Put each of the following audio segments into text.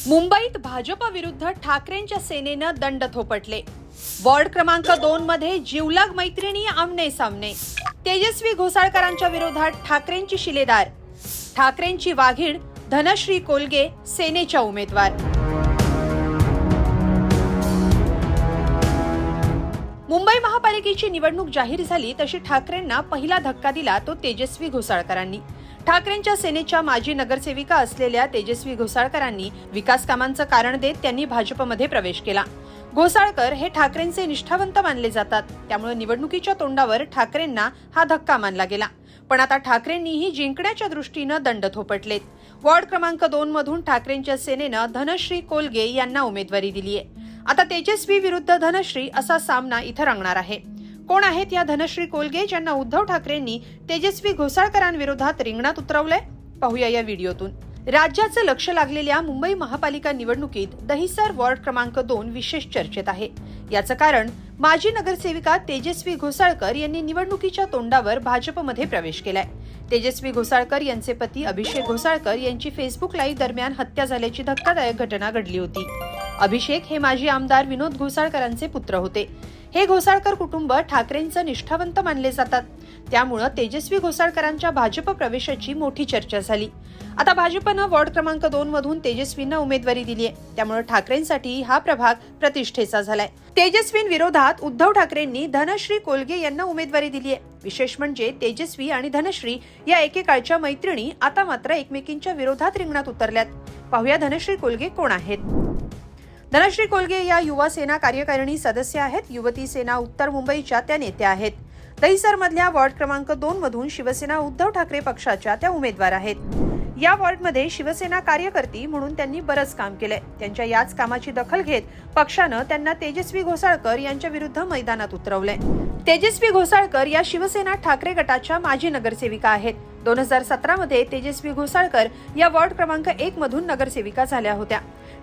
मुंबईत भाजप विरुद्ध ठाकरेंच्या सेनेनं दंड थोपटले। वॉर्ड क्रमांक 2 मध्ये जिवलग मैत्रिणी आमने सामने। तेजस्वी घोसाळकरांच्या विरोधात ठाकरेंची शिलेदार। ठाकरेंची वाघीण धनश्री कोलगे सेनेच्या उमेदवार। मुंबई महापालिकेची निवडणूक जाहीर झाली तशी ठाकरेंना पहिला धक्का दिला तो तेजस्वी घोसाळकरांनी। ठाकरेंच्या सेनेच्या माजी नगरसेविका असलेल्या तेजस्वी घोसाळकरांनी विकास कामांचं कारण देत त्यांनी भाजपमध्ये प्रवेश केला। घोसाळकर हे ठाकरेंचे निष्ठावंत मानले जातात, त्यामुळे निवडणुकीच्या तोंडावर ठाकरेंना हा धक्का मानला गेला। पण आता ठाकरेंनीही जिंकण्याच्या दृष्टीनं दंड थोपटलेत। वॉर्ड क्रमांक 2 मधून ठाकरेंच्या सेनेनं धनश्री कोलगे यांना उमेदवारी दिली आहे। आता तेजस्वी विरुद्ध धनश्री असा सामना इथं रंगणार आहे। कोण आहेत या धनश्री कोलगे ज्यांना उद्धव ठाकरेंनी तेजस्वी घोसाळकरांविरोधात रिंगणात उतरवलंय? पाहूया या व्हिडिओतून। राज्याचं लक्ष लागलेल्या मुंबई महापालिका निवडणुकीत दहिसर वॉर्ड क्रमांक 2 विशेष चर्चेत आहे। याचं कारण माजी नगरसेविका तेजस्वी घोसाळकर यांनी निवडणुकीच्या तोंडावर भाजपमध्ये प्रवेश केलाय। तेजस्वी घोसाळकर यांचे पती अभिषेक घोसाळकर यांची फेसबुक लाईव्ह दरम्यान हत्या झाल्याची धक्कादायक घटना घडली होती। अभिषेक हे माजी आमदार विनोद घोसाळकरांचे पुत्र होते। हे घोसाळकर कुटुंब ठाकरेंचं निष्ठावंत मानले जातात, त्यामुळे तेजस्वी घोसाळकरांच्या भाजप प्रवेशाची मोठी चर्चा झाली। आता भाजपनं वॉर्ड क्रमांक 2 मधून तेजस्वींना उमेदवारी दिली आहे, त्यामुळे ठाकरेंसाठी हा प्रभाग प्रतिष्ठेचा झालाय। तेजस्वींविरोधात उद्धव ठाकरेंनी धनश्री कोलगे यांना उमेदवारी दिली आहे। विशेष म्हणजे तेजस्वी आणि धनश्री या एकेकाळच्या मैत्रिणी आता मात्र एकमेकींच्या विरोधात रिंगणात उतरल्यात। पाहूया धनश्री कोलगे कोण आहेत। धनश्री कोलगे या युवा सेना कार्यकारिणी सदस्य आहेत। युवती सेना उत्तर मुंबईच्या त्या नेत्या आहेत। दहिसर मधल्या वॉर्ड क्रमांक 2 मधून शिवसेना उद्धव ठाकरे पक्षाच्या त्या उमेदवार आहेत। या वॉर्डमध्ये शिवसेना कार्यकर्ती म्हणून त्यांनी बरंच काम केलंय। त्यांच्या याच कामाची दखल घेत पक्षानं त्यांना तेजस्वी घोसाळकर यांच्या विरुद्ध मैदानात उतरवलंय। तेजस्वी घोसाळकर या शिवसेना ठाकरे गटाच्या माजी नगरसेविका आहेत। 2017 मध्ये तेजस्वी घोसाळकर या वॉर्ड क्रमांक 1 मधून नगरसेविका झाल्या होत्या।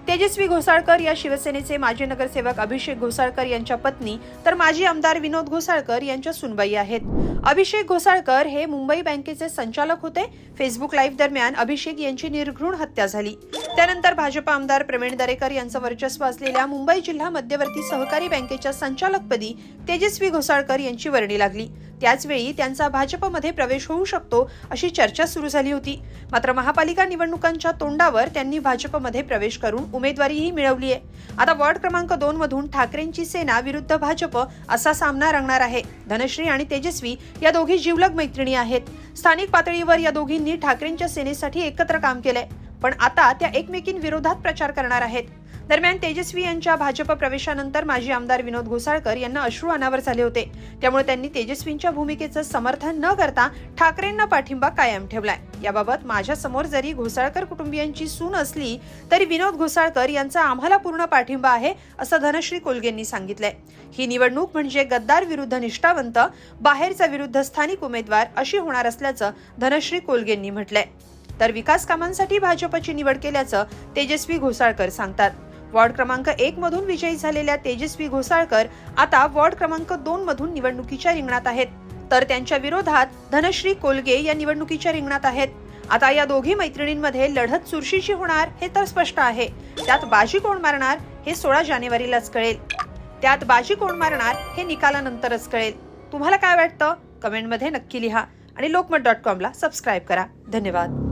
तेजस्वी घोसाळकर या शिवसेनेचे माजी नगरसेवक अभिषेक घोसाळकर यांच्या पत्नी तर माजी आमदार विनोद घोसाळकर यांच्या सुनबाई आहेत। अभिषेक घोसाळकर हे मुंबई बँकेचे संचालक होते। फेसबुक लाईव्ह दरम्यान अभिषेक यांची निर्घृण हत्या झाली। त्यानंतर भाजप आमदार प्रवीण दरेकर यांचं वर्चस्व असलेल्या मुंबई जिल्हा मध्यवर्ती सहकारी बँकेच्या संचालकपदी तेजस्वी घोसाळकर यांची वर्णी लागली। त्याचवेळी त्यांचा भाजपमध्ये प्रवेश होऊ शकतो अशी चर्चा सुरू झाली होती। मात्र महापालिका निवडणुकांच्या तोंडावर त्यांनी भाजपमध्ये प्रवेश करून उमेदवारीही मिळवली आहे। आता वॉर्ड क्रमांक 2 मधून ठाकरेंची सेना विरुद्ध भाजप असा सामना रंगणार आहे। धनश्री आणि तेजस्वी या दोघी जिवलग मैत्रिणी आहेत। स्थानिक पातळीवर या दोघींनी ठाकरेंच्या सेनेसाठी एकत्र काम केलंय, पण आता त्या एकमेकींविरोधात प्रचार करणार आहेत। दरम्यान तेजस्वी यांच्या भाजप प्रवेशानंतर माजी आमदार विनोद घोसाळकर यांना अश्रू अनावर झाले होते, त्यामुळे त्यांनी तेजस्वींच्या भूमिकेचं समर्थन न करता ठाकरेंना पाठिंबा कायम ठेवलाय। याबाबत माझ्या समोर जरी घोसाळकर कुटुंबियांची सून असली तरी विनोद घोसाळकर यांचा आम्हाला पूर्ण पाठिंबा आहे, असं धनश्री कोलगेंनी सांगितलंय। ही निवडणूक म्हणजे गद्दार विरुद्ध निष्ठावंत, बाहेरचा विरुद्ध स्थानिक उमेदवार अशी होणार असल्याचं धनश्री कोलगेंनी म्हटलंय। तर विकास कामांसाठी भाजपची निवड केल्याचं तेजस्वी घोसाळकर सांगतात। वॉर्ड क्रमांक 1 मधून विजयी झालेल्या तेजस्वी घोसाळकर आता वॉर्ड क्रमांक 2 मधून निवडणुकीच्या रिंगणात आहेत, तर त्यांच्या विरोधात धनश्री कोलगे या निवडणुकीच्या रिंगणात आहेत। आता या दोघी मैत्रिणींमध्ये लढत चुरशीची होणार हे तर स्पष्ट आहे। त्यात बाजी कोण मारणार हे 16 जानेवारीलाच कळेल। त्यात बाजी कोण मारणार हे निकालानंतरच कळेल। तुम्हाला काय वाटतं? कमेंटमध्ये नक्की लिहा आणि lokmat.com ला सबस्क्राईब करा। धन्यवाद।